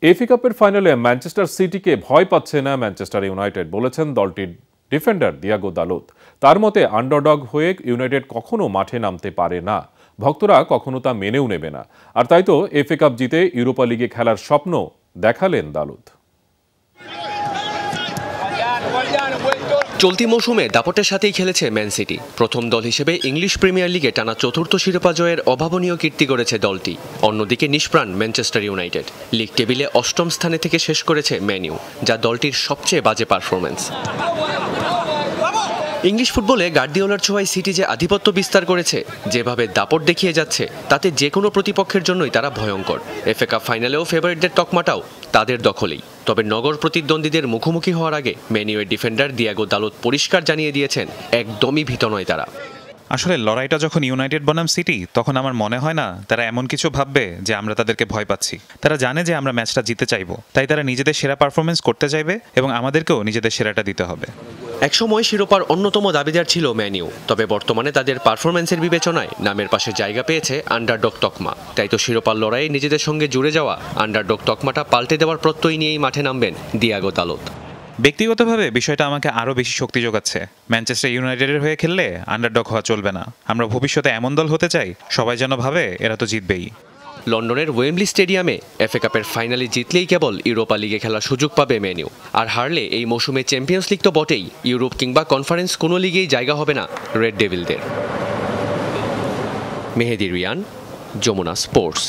FA কাপের ফাইনালে Manchester সিটিকে ভয় পাচ্ছে না ম্যানচেস্টার ইউনাইটেড, বলেছেন দলটির ডিফেন্ডার দিয়াগো দালোত। তার মতে আন্ডারডগ হয়ে ইউনাইটেড কখনো মাঠে নামতে পারে না, ভক্তরা কখনো তা মেনেও নেবে না। আর তাই তো এফএ কাপ জিতে ইউরোপা লিগে খেলার স্বপ্ন দেখালেন দালোত। চলতি মৌসুমে দাপটের সাথেই খেলেছে ম্যান সিটি। প্রথম দল হিসেবে ইংলিশ প্রিমিয়ার লিগে টানা চতুর্থ শিরোপা জয়ের অভাবনীয় কীর্তি করেছে দলটি। অন্যদিকে নিষ্প্রাণ ম্যানচেস্টার ইউনাইটেড লিগ টেবিলে অষ্টম স্থানে থেকে শেষ করেছে ম্যান ইউ, যা দলটির সবচেয়ে বাজে পারফরম্যান্স। ইংলিশ ফুটবলে গার্দিওলার ছোঁয়ায় সিটি যে আধিপত্য বিস্তার করেছে, যেভাবে দাপট দেখিয়ে যাচ্ছে, তাতে যে কোনো প্রতিপক্ষের জন্যই তারা ভয়ঙ্কর। এফএ কাপ ফাইনালেও ফেভারিটদের তকমাটাও তাদের দখলেই। তবে নগর প্রতিদ্বন্দ্বীদের মুখোমুখি হওয়ার আগে ম্যান ইউয়ের ডিফেন্ডার দিয়াগো দালোত পরিষ্কার জানিয়ে দিয়েছেন, একদমই ভীত নয় তারা। আসলে লড়াইটা যখন ইউনাইটেড বনাম সিটি, তখন আমার মনে হয় না তারা এমন কিছু ভাববে যে আমরা তাদেরকে ভয় পাচ্ছি। তারা জানে যে আমরা ম্যাচটা জিতে চাইবো, তাই তারা নিজেদের সেরা পারফরমেন্স করতে চাইবে এবং আমাদেরকেও নিজেদের সেরাটা দিতে হবে। একসময় শিরোপার অন্যতম দাবিদার ছিল ম্যান ইউ, তবে বর্তমানে তাদের পারফরমেন্সের বিবেচনায় নামের পাশে জায়গা পেয়েছে আন্ডারডগ তকমা। তাই তো শিরোপার লড়াইয়ে নিজেদের সঙ্গে জুড়ে যাওয়া আন্ডারডগ তকমাটা পাল্টে দেওয়ার প্রত্যয় নিয়েই মাঠে নামবেন দিয়াগো দালোত। ব্যক্তিগতভাবে বিষয়টা আমাকে আরও বেশি শক্তি যোগাচ্ছে। ম্যানচেস্টার ইউনাইটেডের হয়ে খেললে আন্ডারডগ হওয়া চলবে না। আমরা ভবিষ্যতে এমন দল হতে চাই সবাই যেন ভাবে এরা তো জিতবেই। লন্ডনের ওয়েম্বলি স্টেডিয়ামে এফএ কাপের ফাইনালে জিতলেই কেবল ইউরোপা লিগে খেলার সুযোগ পাবে ম্যান ইউ। আর হারলে এই মৌসুমে চ্যাম্পিয়ন্স লিগ তো বটেই, ইউরোপ কিংবা কনফারেন্স কোনো লিগেই জায়গা হবে না রেড ডেভিলদের। মেহেদি রিয়ান, যমুনা স্পোর্টস।